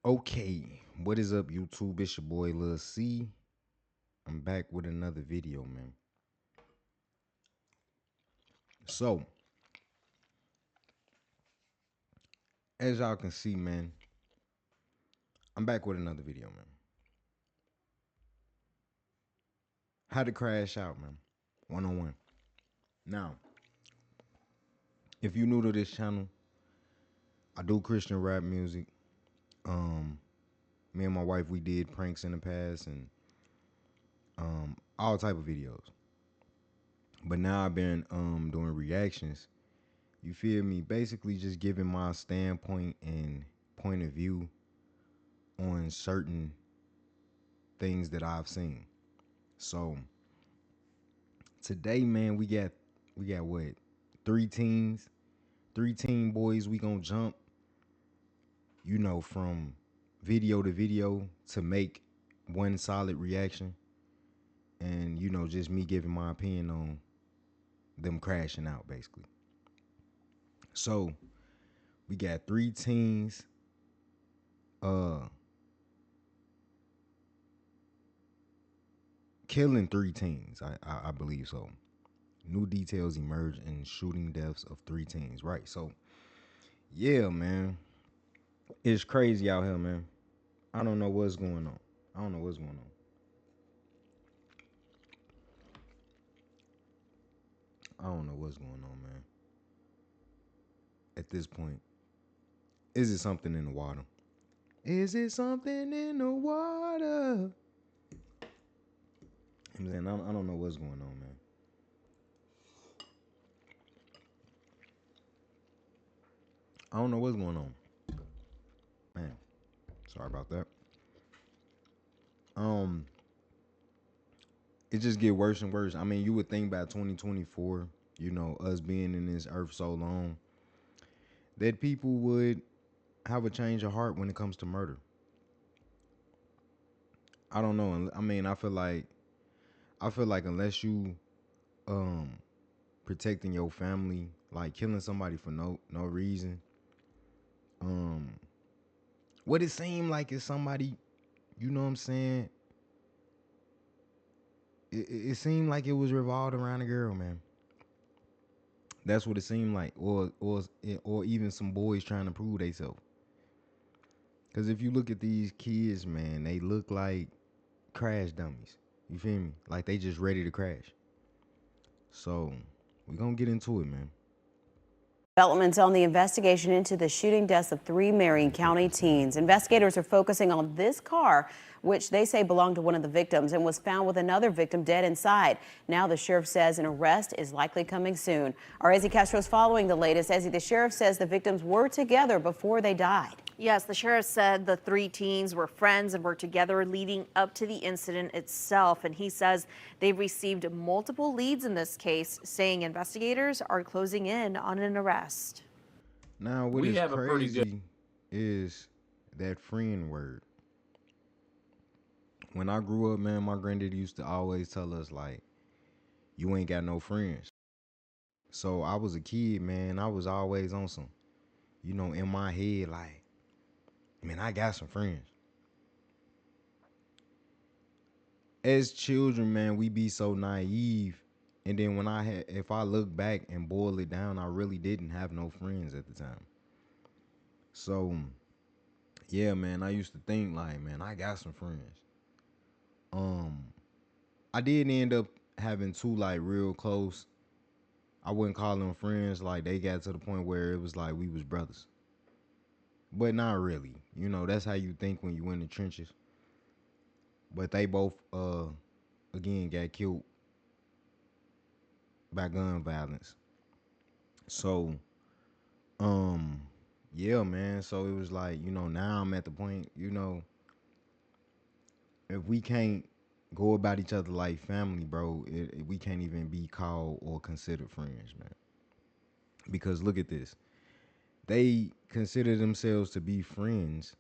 Okay, what is up, YouTube? It's your boy Lil C. I'm back with another video, man. So, as y'all can see, man, I'm back with another video, man. How to crash out, man. One on one. Now, if you new to this channel, I do Christian rap music. Um, Me and my wife, we did pranks in the past and all type of videos. But now I've been doing reactions. You feel me? Basically just giving my standpoint and point of view on certain things that I've seen. So today, man, we got what? Three teens, three teen boys. We gonna jump, from video to video to make one solid reaction, and just me giving my opinion on them crashing out, basically. So we got three teens, uh, killing three teens. I believe so. New details emerge in shooting deaths of three teens. Right. So yeah, man, it's crazy out here, man. I don't know what's going on. I don't know what's going on. I don't know what's going on, man. At this point, is it something in the water? Is it something in the water? I'm saying I don't know what's going on, man. I don't know what's going on, man. Sorry about that. Um, it just get worse and worse. I mean, you would think by 2024, us being in this earth so long, that people would have a change of heart when it comes to murder. I don't know. I mean, I feel like unless you um protecting your family, like killing somebody for no reason, um what it seemed like is somebody, you know what I'm saying? It seemed like it was revolved around a girl, man. That's what it seemed like, or even some boys trying to prove themselves. Because if you look at these kids, man, they look like crash dummies. You feel me? Like they just ready to crash. So we gonna get into it, man. Developments on the investigation into the shooting deaths of three Marion County teens. Investigators are focusing on this car, which they say belonged to one of the victims and was found with another victim dead inside. Now the sheriff says an arrest is likely coming soon. Our Ezzy Castro is following the latest. Ezzy, the sheriff says the victims were together before they died. Yes, the sheriff said the three teens were friends and were together leading up to the incident itself. And he says they've received multiple leads in this case, saying investigators are closing in on an arrest. Now, what We is have a pretty good. crazy is that friend word. When I grew up, man, my granddad used to always tell us, like, you ain't got no friends. So I was a kid, man. I was always on some, in my head, like, man, I got some friends. As children, man, we be so naive. And then if I look back and boil it down, I really didn't have no friends at the time. So, yeah, man, I used to think like, man, I got some friends. Um, I did end up having two like real close. I wouldn't call them friends. Like they got to the point where it was like we was brothers, but not really. That's how you think when you in the trenches. But they both, again, got killed by gun violence. So, um, yeah, man. So it was like, now I'm at the point, if we can't go about each other like family, bro, we can't even be called or considered friends, man. Because look at this. They consider themselves to be friends,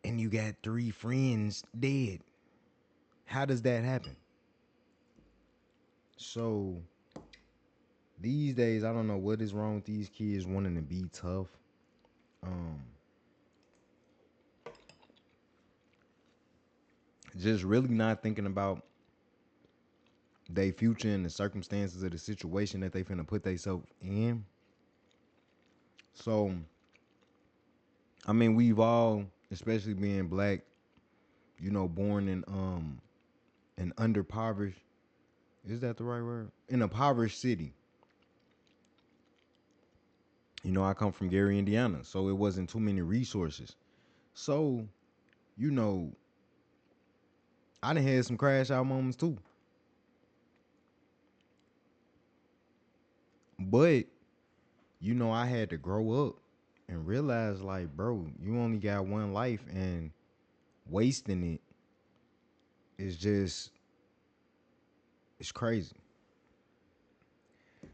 and you got three friends dead. How does that happen? So these days, I don't know what is wrong with these kids wanting to be tough. Um, just really not thinking about their future and the circumstances of the situation that they finna put themselves in. So, I mean, we've all, especially being black, born in an underpoverished, is that the right word? In a impoverished city. I come from Gary, Indiana, so it wasn't too many resources. So, you know, I done had some crash out moments too. But, I had to grow up and realize, like, bro, you only got one life, and wasting it is just, it's crazy.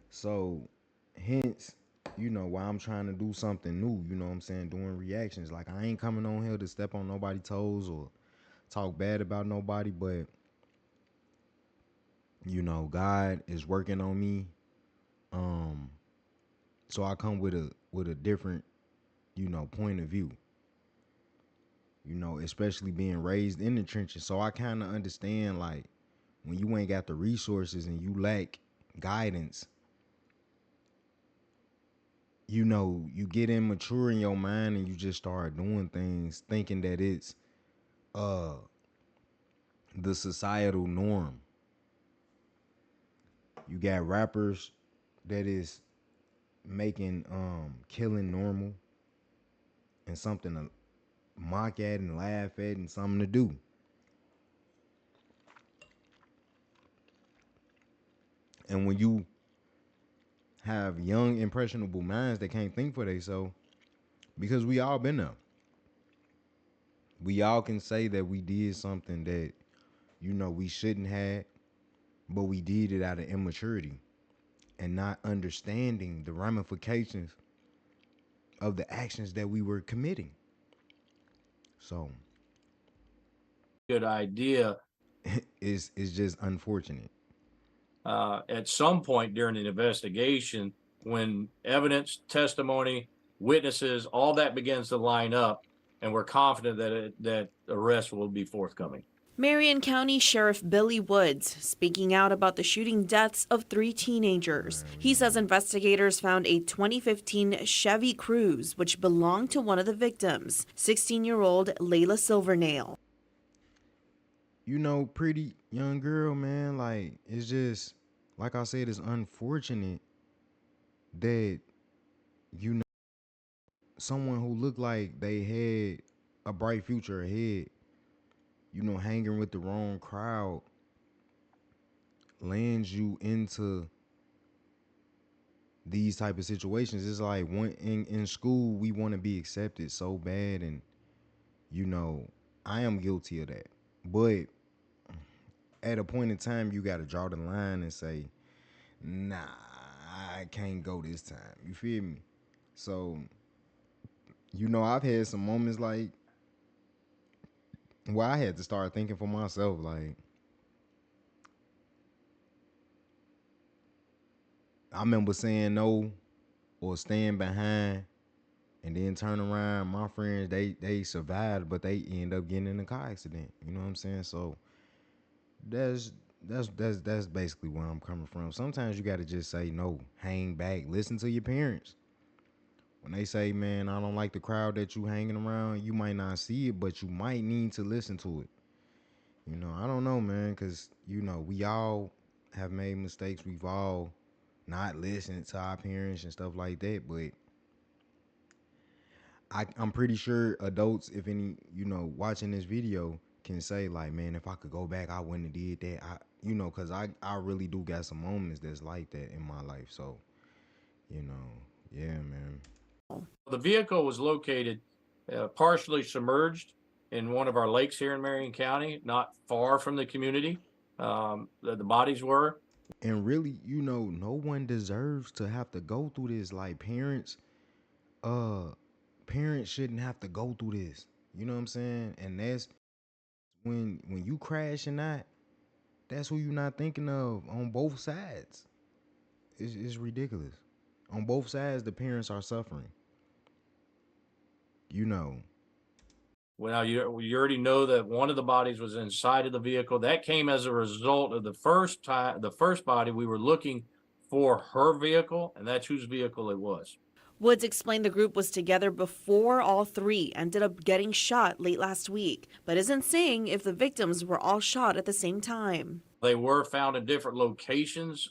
So, hence, why I'm trying to do something new, you know what I'm saying? Doing reactions. Like, I ain't coming on here to step on nobody's toes or talk bad about nobody, but, God is working on me. Um, so I come with a different, point of view. Especially being raised in the trenches. So I kind of understand, like, when you ain't got the resources and you lack guidance, you get immature in your mind and you just start doing things thinking that it's uh the societal norm. You got rappers that is making killing normal and something to mock at and laugh at and something to do. And when you have young impressionable minds that can't think for themselves, because we all been there. We all can say that we did something that we shouldn't have, but we did it out of immaturity and not understanding the ramifications of the actions that we were committing. So Good idea. it's just unfortunate. At some point during the investigation, when evidence, testimony, witnesses, all that begins to line up, and we're confident that arrest will be forthcoming. Marion County Sheriff Billy Woods speaking out about the shooting deaths of 3 teenagers. He says investigators found a 2015 Chevy Cruze, which belonged to one of the victims, 16-year-old Layla Silvernail. Pretty young girl, man. Like, it's just, like I said, it's unfortunate that, you know, someone who looked like they had a bright future ahead, hanging with the wrong crowd, lands you into these type of situations. It's like when in school we want to be accepted so bad, and I am guilty of that. But at a point in time, you got to draw the line and say, nah, I can't go this time. You feel me? So, I've had some moments like where I had to start thinking for myself, like, I remember saying no or staying behind and then turn around. My friends, they survived, but they end up getting in a car accident. You know what I'm saying? So that's that's basically where I'm coming from. Sometimes you gotta just say no, hang back, listen to your parents. When they say, man, I don't like the crowd that you hanging around, you might not see it, but you might need to listen to it. I don't know, man, because, we all have made mistakes. We've all not listened to our parents and stuff like that. But I'm pretty sure adults, if any, watching this video can say, like, man, if I could go back, I wouldn't have did that. Because I really do got some moments that's like that in my life. So, yeah, man. The vehicle was located partially submerged in one of our lakes here in Marion County, not far from the community. The bodies were. And really, no one deserves to have to go through this. Like, uh, parents shouldn't have to go through this. You know what I'm saying? And that's when you crashing out, that's who you not thinking of on both sides. It's ridiculous. On both sides, the parents are suffering. You know, Well, you already know that one of the bodies was inside of the vehicle. That came as a result of the first body. We were looking for her vehicle, and that's whose vehicle it was. Woods explained the group was together before all three ended up getting shot late last week, but isn't saying if the victims were all shot at the same time. They were found in different locations.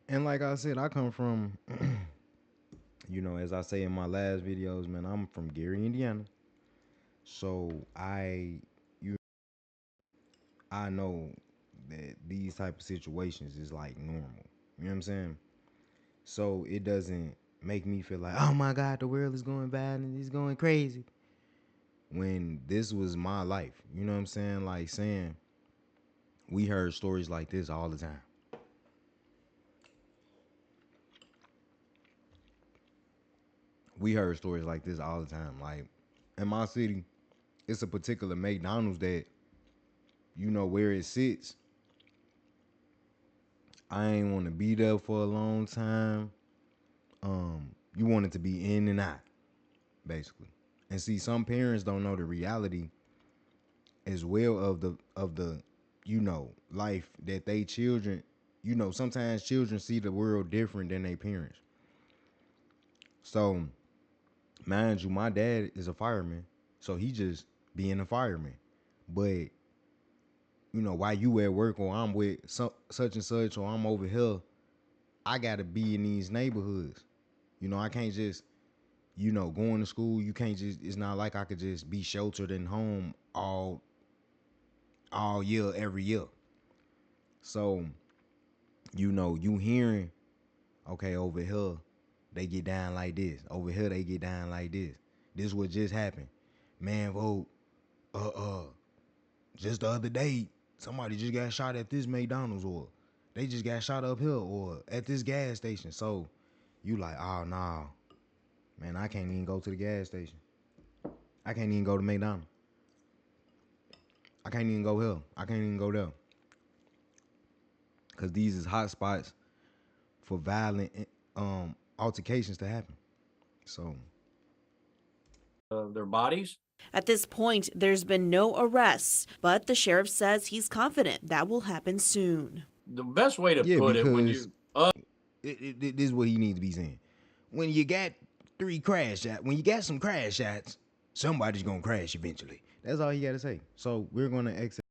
And like I said, I come from, as I say in my last videos, man, I'm from Gary, Indiana. So I know that these type of situations is like normal. You know what I'm saying? So it doesn't make me feel like, oh my God, the world is going bad and it's going crazy. When this was my life, you know what I'm saying? Like saying we heard stories like this all the time. We heard stories like this all the time. Like in my city, it's a particular McDonald's that, where it sits. I ain't want to be there for a long time. You want it to be in and out, basically. And see, some parents don't know the reality as well of the life that they children. Sometimes children see the world different than their parents. So, mind you, my dad is a fireman, so he just being a fireman. But while you at work or I'm with such and such or I'm over here, I gotta be in these neighborhoods. I can't just going to school. You can't just. It's not like I could just be sheltered in home all year every year. So you hearing, okay, over here they get down like this. Over here they get down like this. This what just happened, man. Vote. Just the other day, somebody just got shot at this McDonald's, or they just got shot up here, or at this gas station. So you like, oh nah, man, I can't even go to the gas station. I can't even go to McDonald's. I can't even go here. I can't even go there. Cause these is hot spots for violent altercations to happen. So Their bodies. At this point, there's been no arrests, but the sheriff says he's confident that will happen soon. The best way to yeah, put it, when because this is what he needs to be saying. When you got when you got some crash shots, somebody's gonna crash eventually. That's all you gotta say. So we're gonna exit.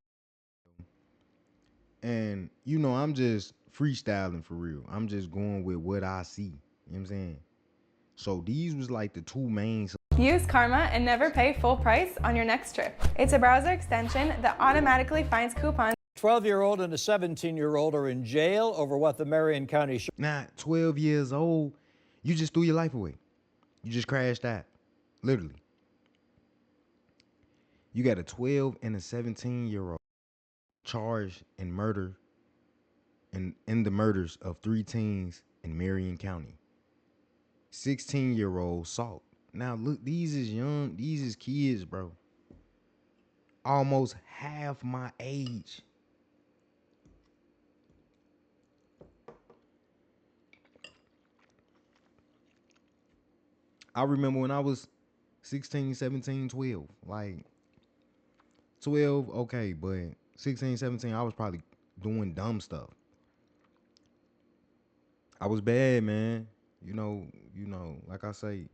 And I'm just freestyling for real. I'm just going with what I see. You know what I'm saying? So these was like the two main. Use Karma and never pay full price on your next trip. It's a browser extension that automatically finds coupons. 12-year-old and a 17-year-old are in jail over what the Marion County. Nah, 12 years old, you just threw your life away. You just crashed out, literally. You got a 12 and a 17-year-old charged in murder and in the murders of 3 teens in Marion County. 16-year-old assault. Now look, these is young, these is kids, bro. Almost half my age. I remember when I was 16, 17, 12. Like 12, okay, but 16, 17, I was probably doing dumb stuff. I was bad, man. Like I say,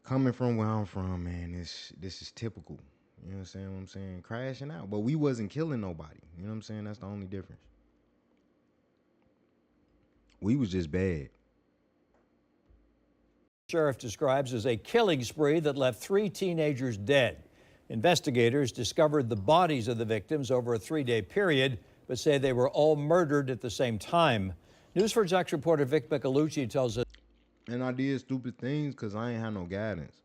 coming from where I'm from, man, this is typical. You know what I'm saying? Crashing out. But we wasn't killing nobody. You know what I'm saying? That's the only difference. We was just bad. Sheriff describes as a killing spree that left 3 teenagers dead. Investigators discovered the bodies of the victims over a 3-day period, but say they were all murdered at the same time. News 4 Jax reporter Vic Micolucci tells us. And I did stupid things because I ain't had no guidance.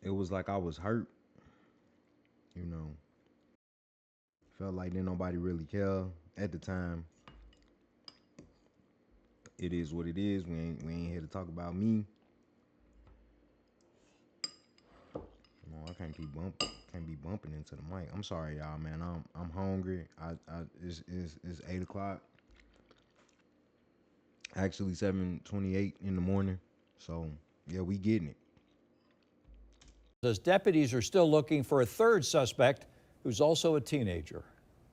It was like I was hurt. Felt like didn't nobody really care at the time. It is what it is. We ain't here to talk about me. No, I can't be bumping into the mic. I'm sorry, y'all, man. I'm hungry. It's 8 o'clock. Actually 7:28 in the morning. So Yeah, we getting it. As deputies are still looking for a third suspect who's also a teenager.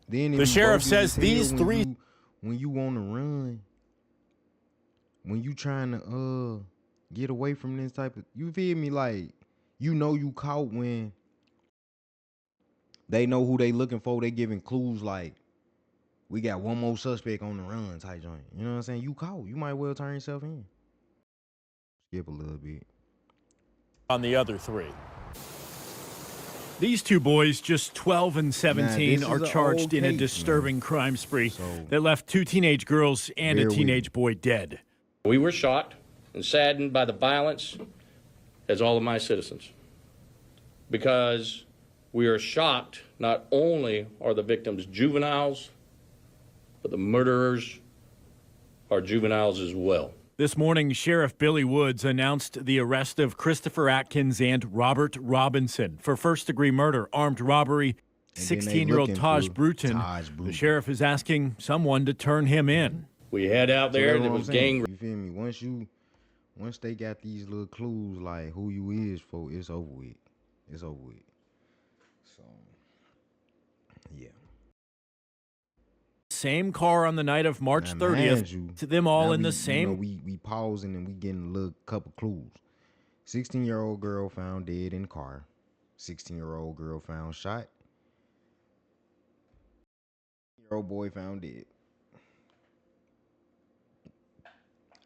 Then The sheriff says these three. When you on the run, when you trying to get away from this type of, you feel me? Like, you know you caught when they know who they looking for. They giving clues like, we got one more suspect on the run type joint. You know what I'm saying? You caught. You might well turn yourself in. Skip a little bit. On the other three. These two boys, just 12 and 17, are charged in a disturbing crime spree that left 2 teenage girls and a teenage boy dead. We were shocked and saddened by the violence, as all of my citizens, because we are shocked not only are the victims juveniles, but the murderers are juveniles as well. This morning, Sheriff Billy Woods announced the arrest of Christopher Atkins and Robert Robinson for first-degree murder, armed robbery, 16-year-old Taj Bruton. The sheriff is asking someone to turn him in. We had out there that was gang. You feel me? Once they got these little clues like who you is for, it's over with. It's over with. So, yeah. Same car on the night of March 30th. To them all in the same. We pausing and we getting a little couple clues. 16-year-old girl found dead in car. 16-year-old girl found shot. 16-year-old boy found dead.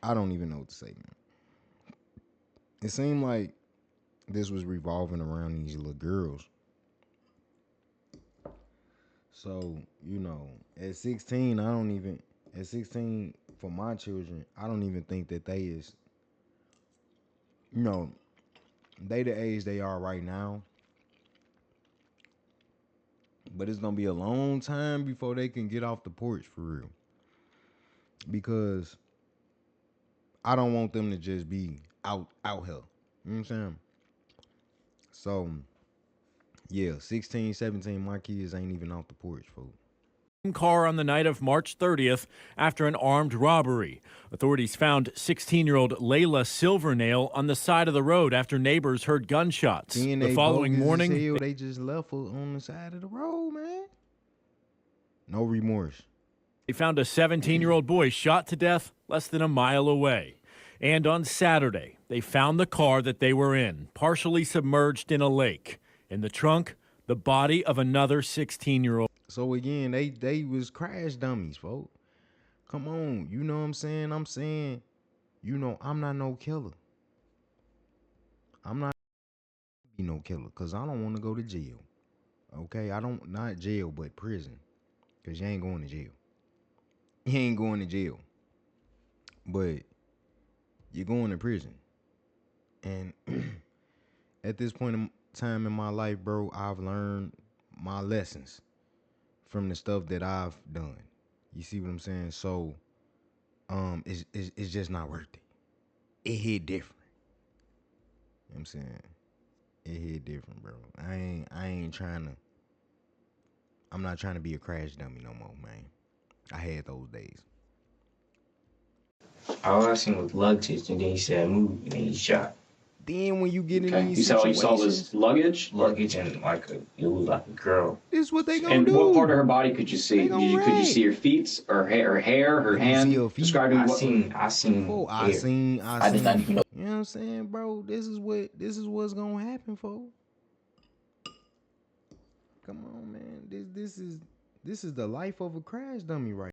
I don't even know what to say, man. It seemed like this was revolving around these little girls. So, you know, at 16, at 16 for my children, I don't even think that they is, you know, they the age they are right now. But it's gonna be a long time before they can get off the porch for real. Because I don't want them to just be out here. You know what I'm saying? So, yeah, 16, 17, my kids ain't even off the porch, folks. Car on the night of March 30th after an armed robbery. Authorities found 16-year-old Layla Silvernail on the side of the road after neighbors heard gunshots. The following morning, they just left her on the side of the road, man. No remorse. They found a 17-year-old boy shot to death less than a mile away. And on Saturday, they found the car that they were in, partially submerged in a lake. In the trunk, the body of another 16-year-old. So again, they was crash dummies, folks. Come on, you know what I'm saying? I'm saying, you know, I'm not no killer. I'm not be no killer, cause I don't want to go to jail. Okay, not jail, but prison, cause you ain't going to jail. You ain't going to jail, but you're going to prison. And at this point in time in my life, bro, I've learned my lessons from the stuff that I've done. You see what I'm saying? So, it's just not worth it. It hit different. You know what I'm saying? It hit different, bro. I'm not trying to be a crash dummy no more, man. I had those days. All I seen was luggage, and then he said move, and then he shot. Then when you get in these situations, you saw this luggage, and it was like a girl. This is what they gonna do. And what part of her body could you see? Could you see her feet, her hair, her hand? Describe me. I seen I did not even know. You know what I'm saying, bro? This is what's gonna happen, folks. Come on, man. This is the life of a crash dummy, right?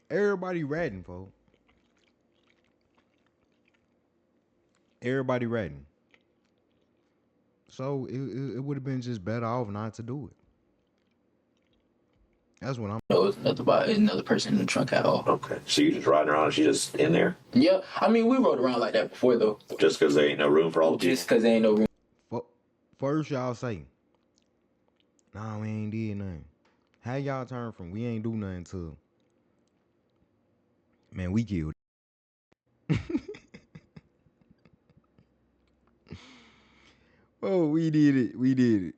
Everybody ratting, folks. Everybody ratting. So it would have been just better off not to do it. That's what I'm. No, it's nothing about another person in the trunk at all. Okay. So you just riding around, she just in there? Yeah. I mean, we rode around like that before, though. Just because there ain't no room for all the people? Just because there ain't no room. First, y'all say, nah, we ain't did nothing. How y'all turn from we ain't do nothing to, man, we killed. Oh, we did it.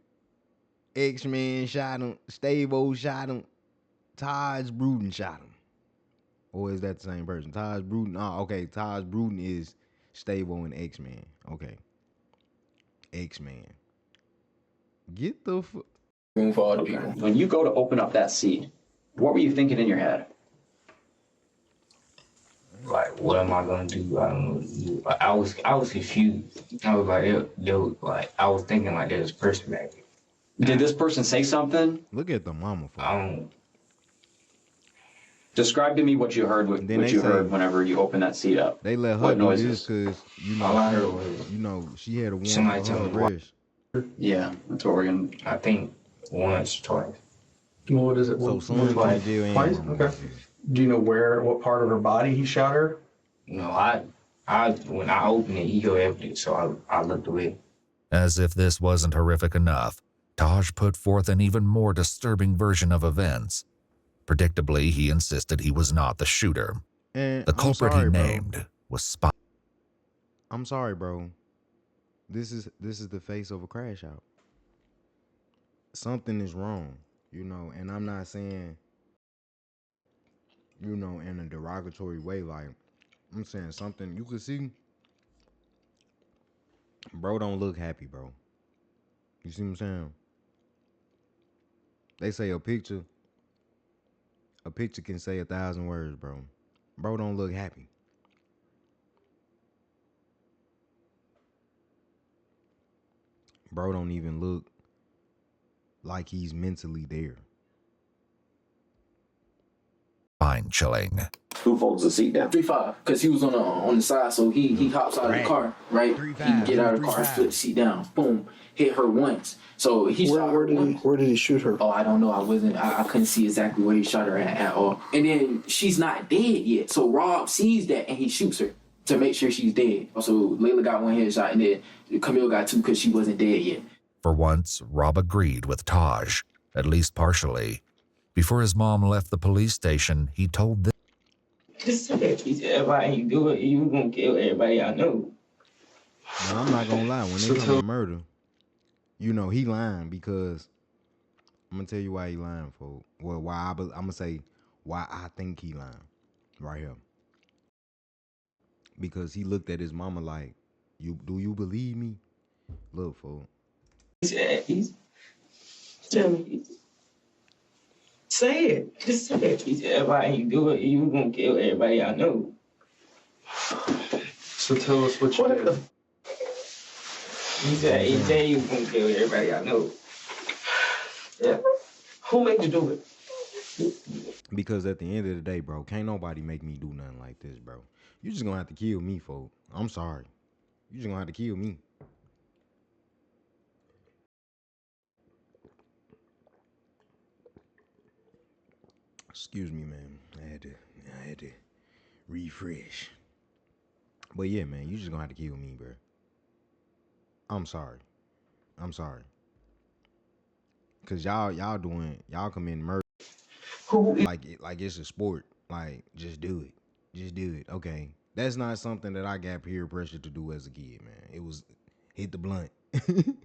X-Man shot him. Stavo shot him. Taj Bruton shot him. Or is that the same person? Taj Bruton. Oh, okay. Taj Bruton is Stable in X-Men. Okay. X-Men. Get the Room for all the people. When you go to open up that seat, what were you thinking in your head? Like, what am I gonna do? I don't know. Like, I was confused. I was like, I was thinking like there's a person back there. Did this person say something? Look at the mama. I don't. Describe to me what you heard. What you heard whenever you opened that seat up. They let her what do noises? this because All I heard was she had a warm somebody tell me breast. Yeah, that's what we're gonna. I think once or twice. What is it? So someone like twice? Okay. Do you know what part of her body he shot her? No, I when I opened it, he go empty, so I looked away. As if this wasn't horrific enough, Taj put forth an even more disturbing version of events. Predictably, he insisted he was not the shooter. And the culprit he named was Spot. I'm sorry, bro. This is the face of a crash out. Something is wrong, and I'm not saying, in a derogatory way. Like, I'm saying something you could see. Bro don't look happy, bro. You see what I'm saying? They say a picture can say 1,000 words, bro. Bro don't look happy. Bro don't even look like he's mentally there. Spine-chilling. Who folds the seat down? 3-5, because he was on the side, so he hops out of the car, right? He can get out of the car and flip the seat down. Boom, hit her once. So he shot her once. Where did he shoot her? Oh, I don't know. I couldn't see exactly where he shot her at all. And then she's not dead yet, so Rob sees that and he shoots her to make sure she's dead. So Layla got one headshot and then Camille got two because she wasn't dead yet. For once, Rob agreed with Taj, at least partially. Before his mom left the police station, he told them, Just say that. He said, everybody you do it, you gonna kill everybody I know. Now, I'm not gonna lie. When they come to murder, he lying because I'm gonna tell you why he lying, for. Well, I'm gonna say why I think he lying right here. Because he looked at his mama like, do you believe me? Look, fool. He said, tell me. Say it. Just say it. He said, everybody you do it, you gonna kill everybody I know. So tell us what you did. He said you gonna kill everybody I know. Yeah. Who made you do it? Because at the end of the day, bro, can't nobody make me do nothing like this, bro. You just gonna have to kill me, folk. I'm sorry. You just gonna have to kill me. Excuse me, man. I had to refresh. But yeah, man, you just gonna have to kill me, bro. I'm sorry. Cause y'all committing murder. Like it's a sport. Like, just do it. Okay. That's not something that I got peer pressure to do as a kid, man. It was hit the blunt. You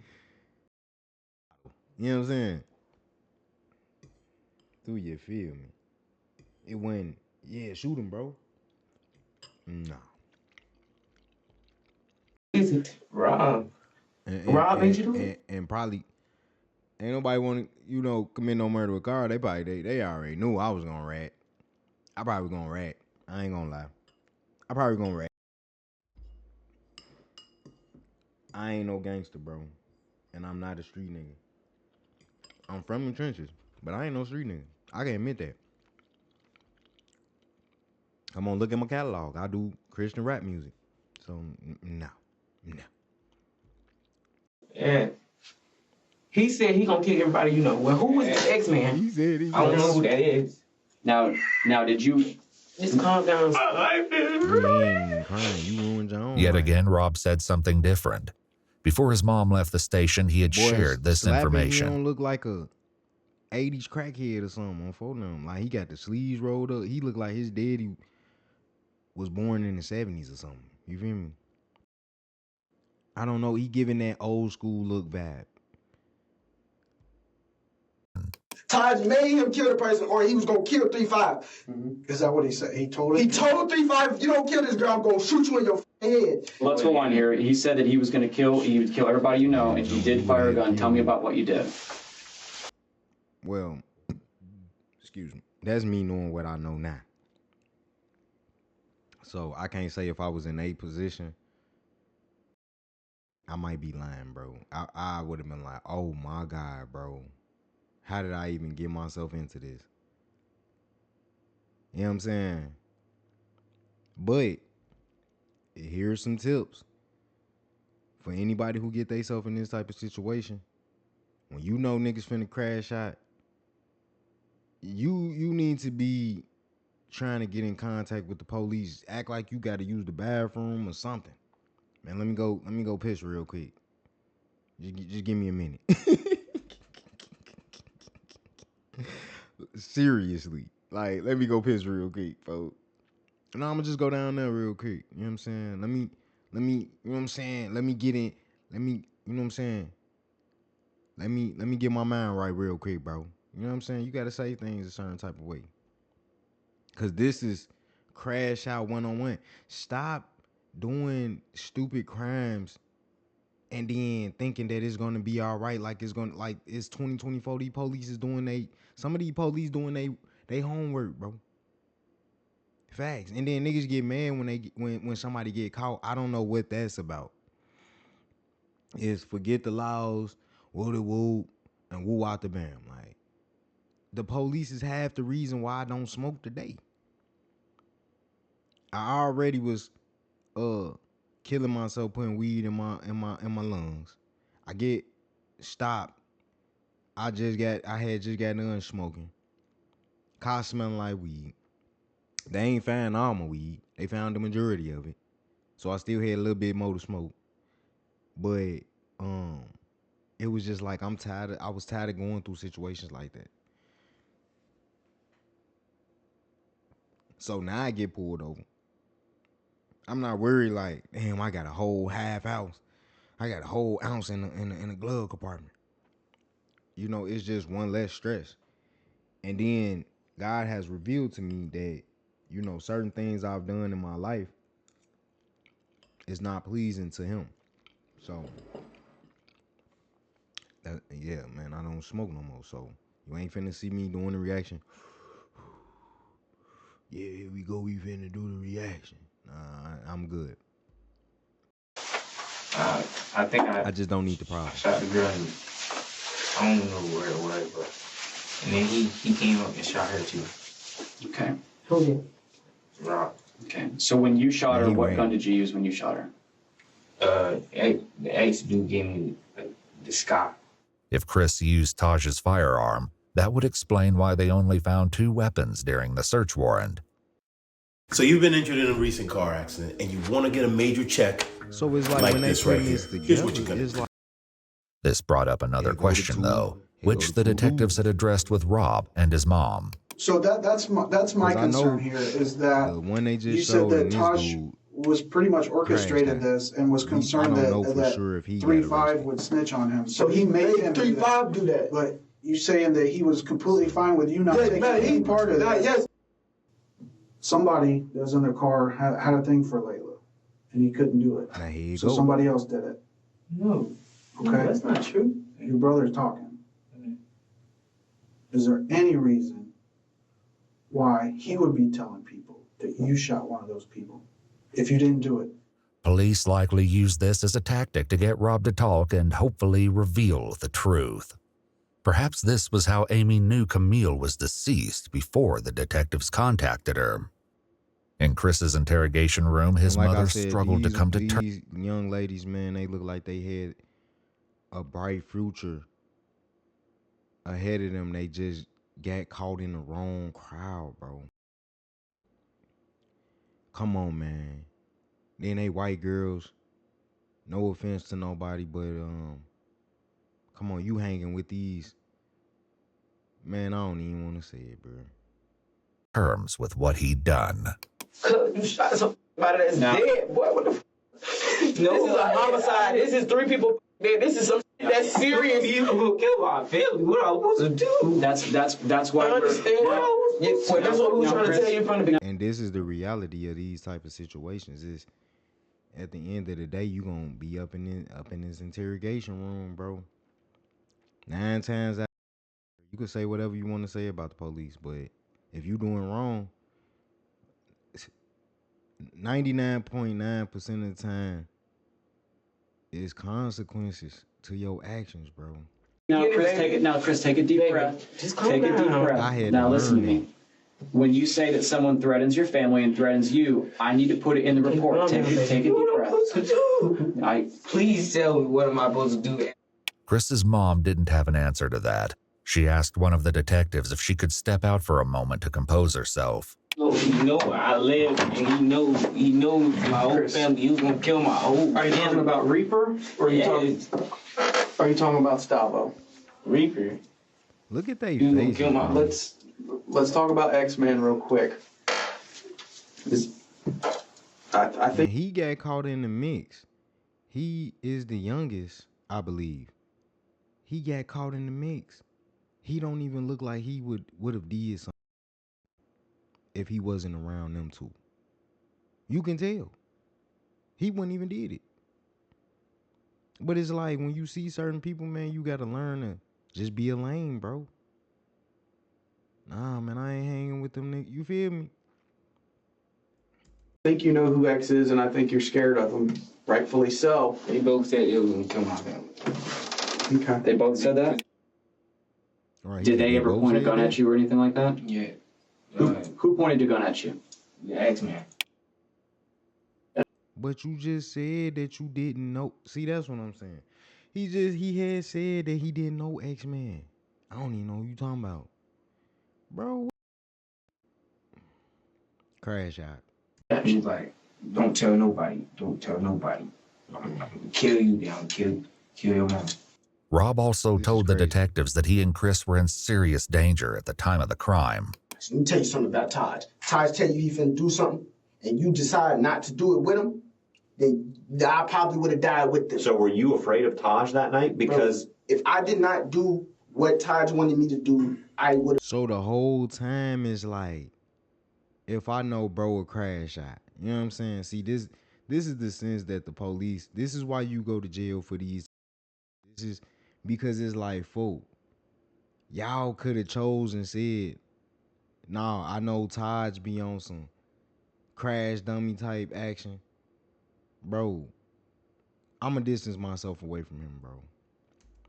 know what I'm saying? Do you feel me? It went, yeah, shoot him, bro. Nah. Is it Rob? Rob made you do it? And probably ain't nobody want to, commit no murder with Carl. They probably they already knew I was gonna rat. I probably gonna rat. I ain't gonna lie. I probably gonna rat. I ain't no gangster, bro. And I'm not a street nigga. I'm from the trenches, but I ain't no street nigga. I can admit that. Come on, look at my catalog. I do Christian rap music. So, no. Yeah. He said he gonna kill everybody you know. Well, who was the X-Man? He said I don't know who that is. Now, did you? Just calm down. You ain't crying. You ruined your own. Yet again, Rob said something different. Before his mom left the station, he had shared this information. He don't look like a 80s crackhead or something on phone them. Like, he got the sleeves rolled up. He looked like his daddy was born in the 70s or something. You feel me? I don't know. He giving that old school look vibe. Taj made him kill the person, or he was gonna kill 3-5. Is that what he said? He told He him? told 3-5, if you don't kill this girl, I'm gonna shoot you in your head. Let's go on here. He said that he was going to kill, he would kill everybody you know, and he did fire a gun. Tell me about what you did. Well, excuse me. That's me knowing what I know now. So I can't say if I was in a position, I might be lying, bro. I would have been like, oh my God, bro. How did I even get myself into this? You know what I'm saying? But here's some tips for anybody who get themselves in this type of situation. When you know niggas finna crash out, you need to be trying to get in contact with the police. Act like you got to use the bathroom or something. Man, let me go piss real quick. Just give me a minute. Seriously, like, let me go piss real quick, folks. No, I'm gonna just go down there real quick. You know what I'm saying? Let me, you know what I'm saying? Let me get in. Let me, you know what I'm saying? Let me get my mind right real quick, bro. You know what I'm saying? You gotta say things a certain type of way. Cause this is crash out 101. Stop doing stupid crimes and then thinking that it's gonna be all right. Like it's 2024. These police is doing some of these police doing they homework, bro. Facts. And then niggas get mad when somebody get caught. I don't know what that's about. Is forget the laws, woo and woo out the bam. Like, the police is half the reason why I don't smoke today. I already was killing myself putting weed in my lungs. I get stopped. I had just got done smoking. Car smelling like weed. They ain't found all my weed. They found the majority of it. So I still had a little bit more to smoke. But it was just like I was tired of going through situations like that. So now I get pulled over. I'm not worried like, damn, I got a whole half ounce. I got a whole ounce in the glove compartment. You know, it's just one less stress. And then God has revealed to me that, you know, certain things I've done in my life is not pleasing to him. So, yeah, man, I don't smoke no more. So, you ain't finna see me doing the reaction. Yeah, here we go. We finna do the reaction. Nah, I'm good. I think I just don't need the problem. Shot the girl. I don't know where it was, but and then he came up and shot her too. Okay. Who did? Rob. Okay. So when you shot her, what ran. gun did you use when you shot her? The ex-dude gave me the Scott. If Chris used Taj's firearm, that would explain why they only found 2 weapons during the search warrant. So you've been injured in a recent car accident and you want to get a major check. So it's like when this they right put here. this together, Here's what you're gonna it's do. like, This brought up another Here go the question, two. though, Here go which the the two. detectives had addressed with Rob and his mom. So that's my 'Cause I concern know here is that the one they just you said showed that and this Taj dude was pretty much orchestrated out. this and was I concerned don't know that for sure if he got 3-5 arrested. would snitch on him. So he made him do that. 3-5 do that. But you saying that he was completely fine with you not Yes, taking man, any part of that. Yes. Somebody that was in the car had a thing for Layla, and he couldn't do it. Now here you So go. somebody else did it. No. Okay? No, that's not true. Your brother's talking. Is there any reason why he would be telling people that you shot one of those people if you didn't do it? Police likely used this as a tactic to get Rob to talk and hopefully reveal the truth. Perhaps this was how Amy knew Camille was deceased before the detectives contacted her. In Chris's interrogation room, his And like I mother said, struggled to these- come to terms. These young ladies, man, they look like they had a bright future ahead of them. They just got caught in the wrong crowd, bro. Come on, man. Then they white girls. No offense to nobody, but come on, you hanging with these. Man, I don't even want to say it, bro. Terms with what he'd done. You shot somebody that's dead, boy. What the f? No, this is a homicide. This is 3 people dead. This is some That's serious. You gonna kill my family. What I supposed to do? That's why I understand. That's what we were trying to tell you in front of the And this is the reality of these type of situations. Is at the end of the day, you gonna be up in this interrogation room, bro. 9 times out, you can say whatever you want to say about the police, but if you doing wrong, 99.9% of the time, is consequences to your actions, bro. Now, Chris, take a deep breath. Just calm Take a deep down. breath. I had Now to listen to learn me. When you say that someone threatens your family and threatens you, I need to put it in the report. Take a deep breath. Please tell me what am I supposed to do? Chris's mom didn't have an answer to that. She asked one of the detectives if she could step out for a moment to compose herself. Oh, he know where I live, and he know my whole family. He was gonna kill my whole family. Are you talking about Reaper, or are you talking about Stavo? Reaper? Look at they He was gonna faces, kill my. bro. Let's talk about X-Men real quick. I And think he got caught in the mix. He is the youngest, I believe. He got caught in the mix. He don't even look like he would have did something if he wasn't around them two. You can tell. He wouldn't even did it. But it's like when you see certain people, man, you gotta learn to just be a lane, bro. Nah, man, I ain't hanging with them niggas. You feel me? you know who X is, and I think you're scared of him, rightfully so. They both said it was gonna kill my family. Okay. They both said that? Right, Did they ever point a gun at you or anything like that? Yeah. Who pointed a gun at you? The X-Man. But you just said that you didn't know. See, that's what I'm saying. He had said that he didn't know X-Man. I don't even know who you talking about. Bro. Crash out. He was like, don't tell nobody. Don't tell nobody. I'm gonna kill you down. Kill your mom. Rob also told the detectives that he and Chris were in serious danger at the time of the crime. Let me tell you something about Taj. Taj tell you he finna do something, and you decide not to do it with him, then I probably would have died with them. So were you afraid of Taj that night? Because bro, if I did not do what Taj wanted me to do, I would have. So the whole time is like, if I know bro a crash out, you know what I'm saying? See, this is the sense that the police, this is why you go to jail for these. This is because it's like, folk, y'all could have chosen said, nah, I know Taj be on some crash dummy type action. Bro, I'ma distance myself away from him, bro.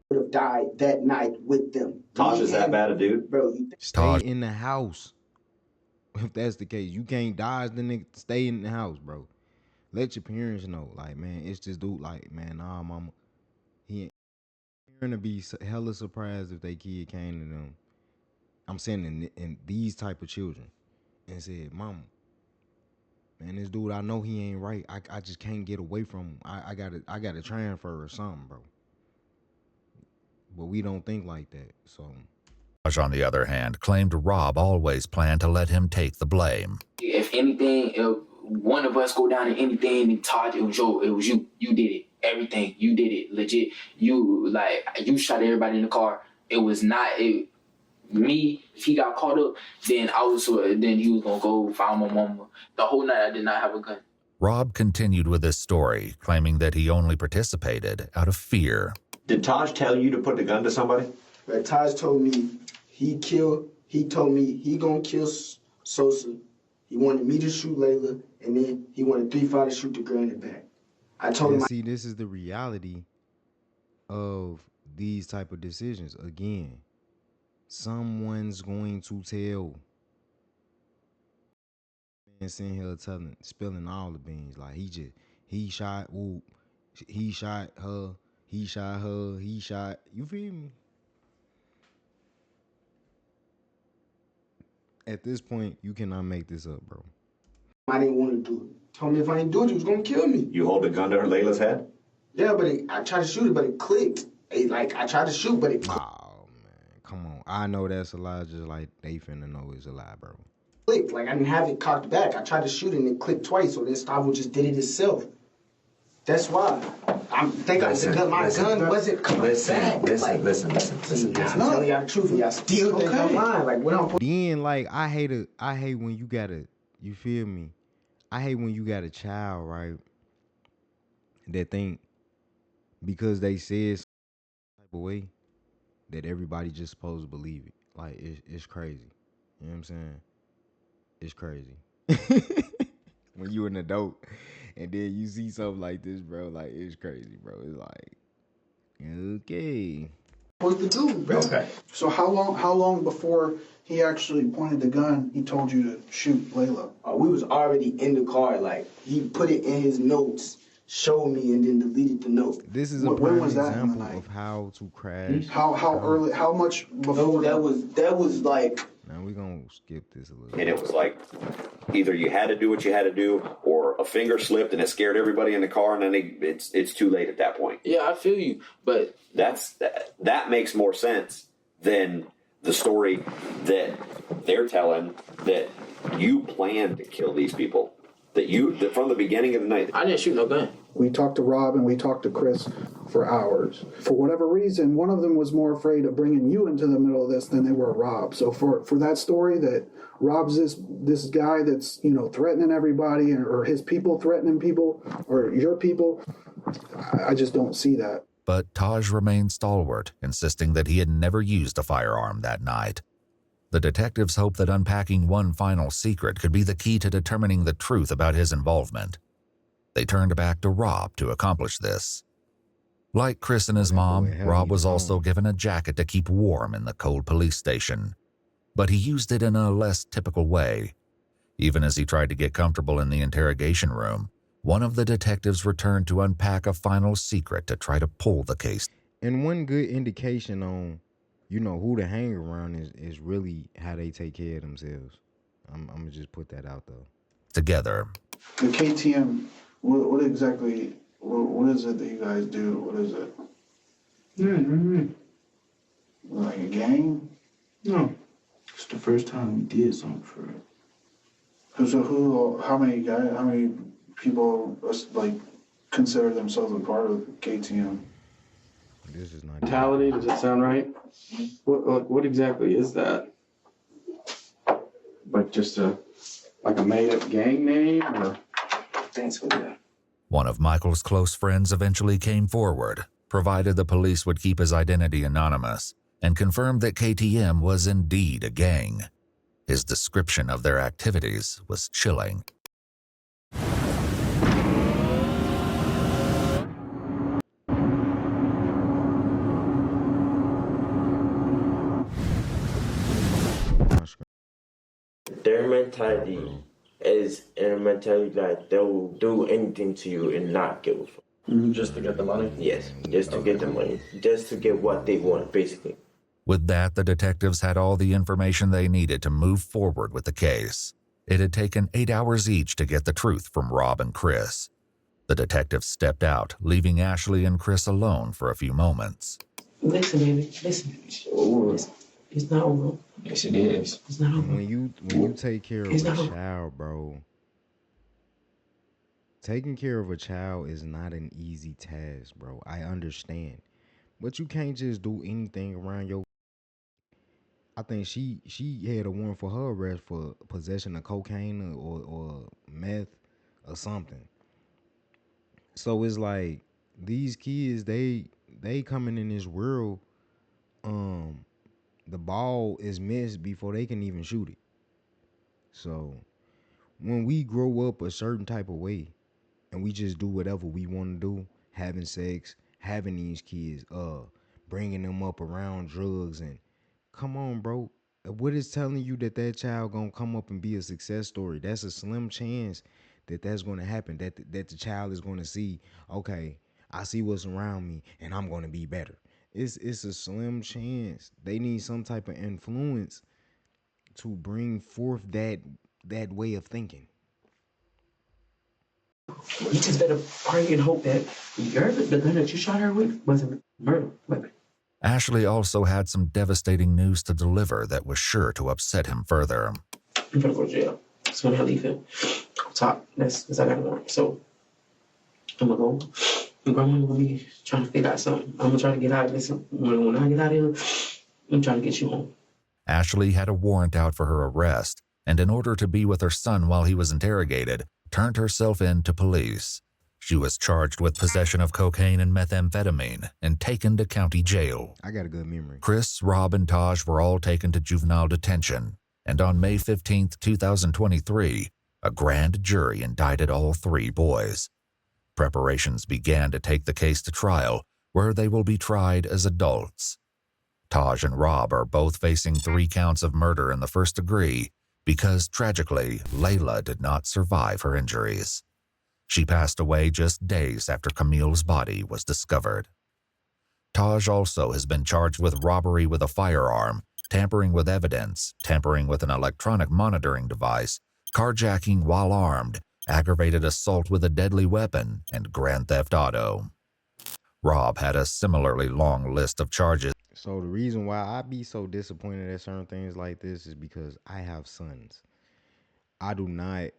Would have died that night with them. Taj is that bad a dude? Bro, stay in the house. If that's the case, you can't dodge the nigga. Stay in the house, bro. Let your parents know, like, man, it's this dude, like, man, nah, mama, he ain't. Gonna be hella surprised if they kid came to them. I'm saying in these type of children, and said, mama, man, this dude, I know he ain't right. I just can't get away from him. I gotta transfer or something, bro. But we don't think like that, so. Taj, on the other hand, claimed Rob always planned to let him take the blame. If anything, if one of us go down to anything, and Todd, it was you. You did it. Everything. You did it. Legit. You shot everybody in the car. It was not me. If he got caught up, then then he was gonna go find my mama. The whole night I did not have a gun. Rob continued with his story, claiming that he only participated out of fear. Did Taj tell you to put the gun to somebody? But Taj told me he told me he gonna kill Sosa. He wanted me to shoot Layla, and then he wanted 3-5 to shoot the girl in the back. I told him. See, this is the reality of these type of decisions. Again, someone's going to tell. And sitting here spilling all the beans. Like he shot her, he shot. You feel me? At this point, you cannot make this up, bro. I didn't want to do it. Told me if I didn't do it, he was gonna kill me. You hold the gun to her Layla's head? Yeah, but I tried to shoot it, but it clicked. I tried to shoot, but it clicked. Oh man, come on. I know that's a lie, just like they finna know it's a lie, bro. Clicked. Like I didn't have it cocked back. I tried to shoot it and it clicked twice, so then Stavo just did it himself. That's why. I'm thinking my gun wasn't coming back. Listen. I'm telling y'all the truth, and y'all still think I'm lying. Like, what I'm Then like I hate when you gotta, you feel me? I hate when you got a child, right? That think because they said some type of way that everybody just supposed to believe it. Like it's crazy. You know what I'm saying? It's crazy. When you an adult and then you see something like this, bro, like it's crazy, bro. It's like, okay. Supposed to do, bro. Okay. So how long before he actually pointed the gun, he told you to shoot Layla? we was already in the car. Like, he put it in his notes, showed me, and then deleted the note. This is a When prime was that in the example night? of how to crash. How early? How much before? No, that was like. Now we gonna skip this a little. And it was like either you had to do what you had to do, or a finger slipped and it scared everybody in the car, and then it's too late at that point. Yeah, I feel you, but that makes more sense than the story that they're telling, that you planned to kill these people, that from the beginning of the night. I didn't shoot no gun. We talked to Rob and we talked to Chris for hours. For whatever reason, one of them was more afraid of bringing you into the middle of this than they were Rob. So for that story that Rob's this guy that's, threatening everybody, or his people threatening people, or your people, I just don't see that. But Taj remained stalwart, insisting that he had never used a firearm that night. The detectives hoped that unpacking one final secret could be the key to determining the truth about his involvement. They turned back to Rob to accomplish this. Like Chris and his mom, Rob was also given a jacket to keep warm in the cold police station. But he used it in a less typical way. Even as he tried to get comfortable in the interrogation room, one of the detectives returned to unpack a final secret to try to pull the case. And one good indication on, who to hang around is really how they take care of themselves. I'm gonna just put that out though. Together. The KTM, what exactly, what is it that you guys do? What is it? Like a gang? No. It's the first time we did something for it. So how many people consider themselves a part of KTM? This is not Mentality, does that sound right? What exactly is that? Like just a made-up gang name, or? Thanks for that. One of Michael's close friends eventually came forward, provided the police would keep his identity anonymous, and confirmed that KTM was indeed a gang. His description of their activities was chilling. Their mentality is a mentality that they'll do anything to you and not give a fuck. Just to get the money? Yes, just to get the money. Just to get what they want, basically. With that, the detectives had all the information they needed to move forward with the case. It had taken 8 hours each to get the truth from Rob and Chris. The detectives stepped out, leaving Ashley and Chris alone for a few moments. Listen, baby, listen. It's not over. Yes, it is. It's not over. When you take care of a child, bro, taking care of a child is not an easy task, bro. I understand. But you can't just do anything around your... I think she had a warrant for her arrest for possession of cocaine or meth or something. So it's like these kids, they coming in this world, the ball is missed before they can even shoot it. So when we grow up a certain type of way and we just do whatever we want to do, having sex, having these kids, bringing them up around drugs, and come on, bro. What is telling you that child gonna come up and be a success story? That's a slim chance that that's gonna happen, that the child is gonna see, okay, I see what's around me and I'm gonna be better. It's a slim chance. They need some type of influence to bring forth that way of thinking. You just better pray and hope that the gun that you shot her with wasn't a murder weapon. Ashley also had some devastating news to deliver that was sure to upset him further. I'm gonna go to jail. It's gonna leave him on top. That's because I got a warrant. So I'm gonna go. My grandma gonna be trying to figure out something. I'm gonna try to get out of this. When I get out of here, I'm trying to get you home. Ashley had a warrant out for her arrest, and in order to be with her son while he was interrogated, turned herself in to police. She was charged with possession of cocaine and methamphetamine and taken to county jail. I got a good memory. Chris, Rob, and Taj were all taken to juvenile detention, and on May 15, 2023, a grand jury indicted all three boys. Preparations began to take the case to trial, where they will be tried as adults. Taj and Rob are both facing 3 counts of murder in the first degree because, tragically, Layla did not survive her injuries. She passed away just days after Camille's body was discovered. Taj also has been charged with robbery with a firearm, tampering with evidence, tampering with an electronic monitoring device, carjacking while armed, aggravated assault with a deadly weapon, and grand theft auto. Rob had a similarly long list of charges. So the reason why I be so disappointed at certain things like this is because I have sons. I do not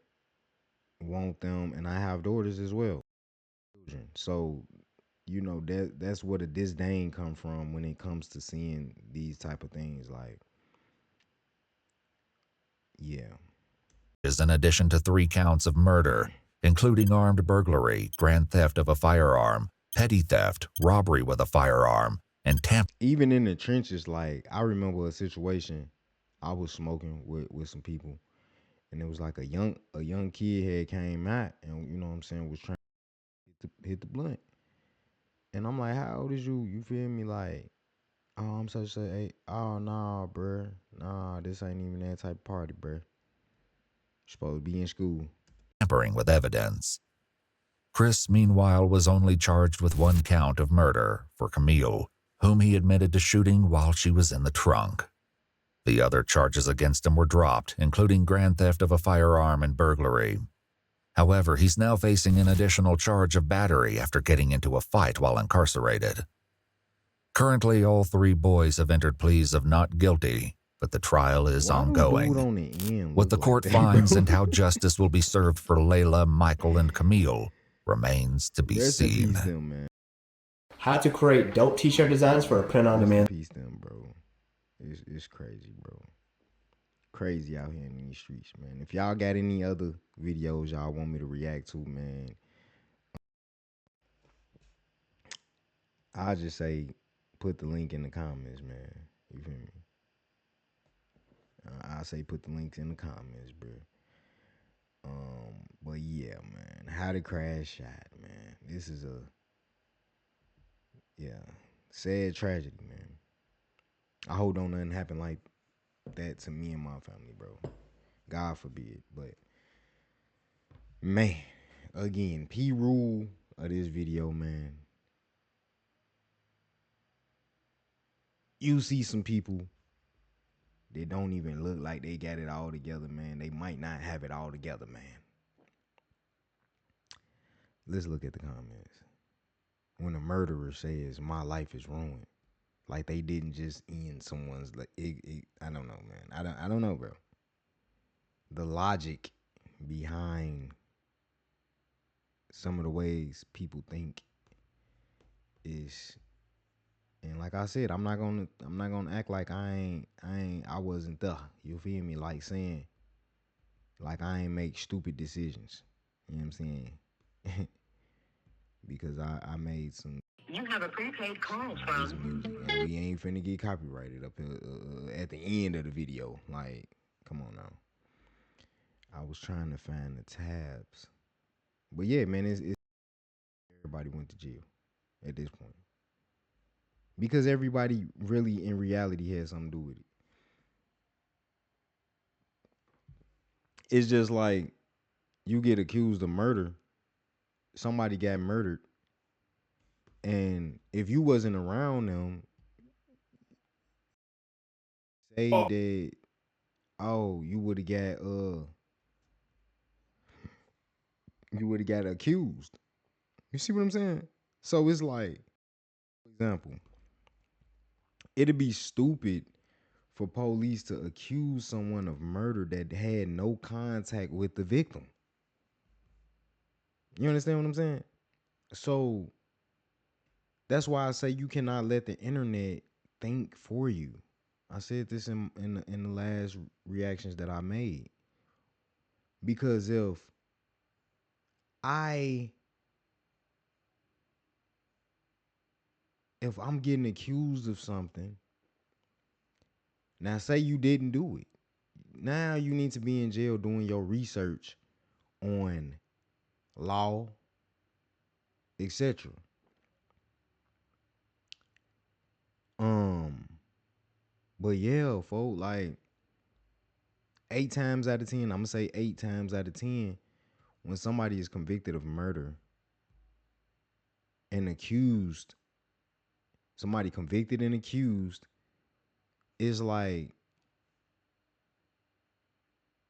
want them, and I have daughters as well. So, you know, that's where the disdain come from when it comes to seeing these type of things. Like, yeah. In addition to 3 counts of murder, including armed burglary, grand theft of a firearm, petty theft, robbery with a firearm, and even in the trenches, like I remember a situation. I was smoking with some people, and it was like a young kid had came out, and you know what I'm saying, was trying to hit the blunt. And I'm like, how old is you? You feel me? Like, oh, I'm such a eight. Oh, nah, bruh. Nah, this ain't even that type of party, bruh. You're supposed to be in school. tampering with evidence. Chris, meanwhile, was only charged with 1 count of murder for Camille, whom he admitted to shooting while she was in the trunk. The other charges against him were dropped, including grand theft of a firearm and burglary. However, he's now facing an additional charge of battery after getting into a fight while incarcerated. Currently, all 3 boys have entered pleas of not guilty, but the trial is ongoing. What the court finds and how justice will be served for Layla, Michael, and Camille remains to be seen. How to create dope t-shirt designs for a print-on-demand. Peace them, bro. It's crazy, bro. Crazy out here in these streets, man. If y'all got any other videos y'all want me to react to, man, I'll just say put the link in the comments, man. You feel me? I'll say put the links in the comments, bro. But yeah, man. How to crash shot, man. This is a sad tragedy, man. I hope don't nothing happen like that to me and my family, bro. God forbid. But man, again, P rule of this video, man. You see some people that don't even look like they got it all together, man. They might not have it all together, man. Let's look at the comments. When a murderer says, my life is ruined. Like they didn't just end someone's life. I don't know, man. I don't know, bro. The logic behind some of the ways people think is, and like I said, I'm not gonna act like I wasn't there. You feel me? Like saying, like I ain't make stupid decisions. You know what I'm saying? Because I made some. You have a prepaid call from music, and we ain't finna get copyrighted up here, at the end of the video. Like, come on now. I was trying to find the tabs, but yeah, man, it's everybody went to jail at this point because everybody really, in reality, had something to do with it. It's just like you get accused of murder. Somebody got murdered. And if you wasn't around them, say that, oh, you would have got accused. You see what I'm saying? So it's like, for example, it'd be stupid for police to accuse someone of murder that had no contact with the victim. You understand what I'm saying? So that's why I say you cannot let the internet think for you. I said this in the last reactions that I made. Because I if I'm getting accused of something, now say you didn't do it. Now you need to be in jail doing your research on law, etc. But yeah, folks, like 8 times out of 10, I'm gonna say 8 times out of 10, when somebody is convicted of murder and accused, somebody convicted and accused, it's like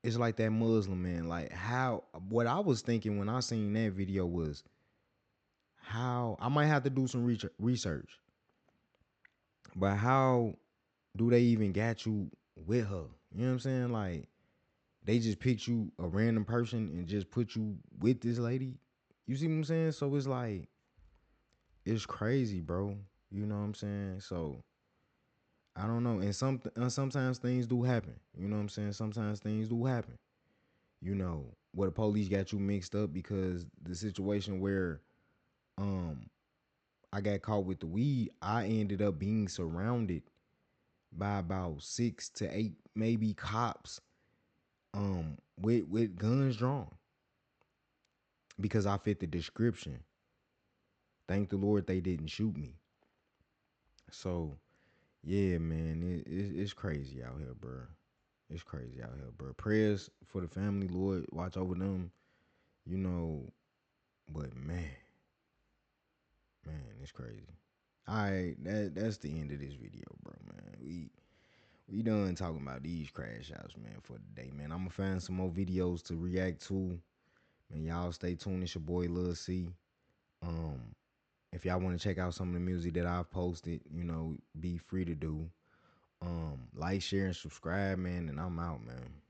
that Muslim man. Like how what I was thinking when I seen that video was how I might have to do some research, but how do they even got you with her? You know what I'm saying? Like they just picked you a random person and just put you with this lady. You see what I'm saying? So it's like it's crazy, bro. You know what I'm saying? So I don't know. And sometimes things do happen. You know what I'm saying? Sometimes things do happen. You know, where the police got you mixed up because the situation where I got caught with the weed, I ended up being surrounded by about 6 to 8 maybe cops with guns drawn because I fit the description. Thank the Lord they didn't shoot me. So yeah, man, it's crazy out here, bro. It's crazy out here, bro. Prayers for the family, Lord, watch over them. You know, but man, it's crazy. All right, that's the end of this video, bro, man. We done talking about these crash outs, man, for today, man. I'm gonna find some more videos to react to. Man, y'all stay tuned. It's your boy Lil C. If y'all want to check out some of the music that I've posted, you know, be free to do. Like, share, and subscribe, man, and I'm out, man.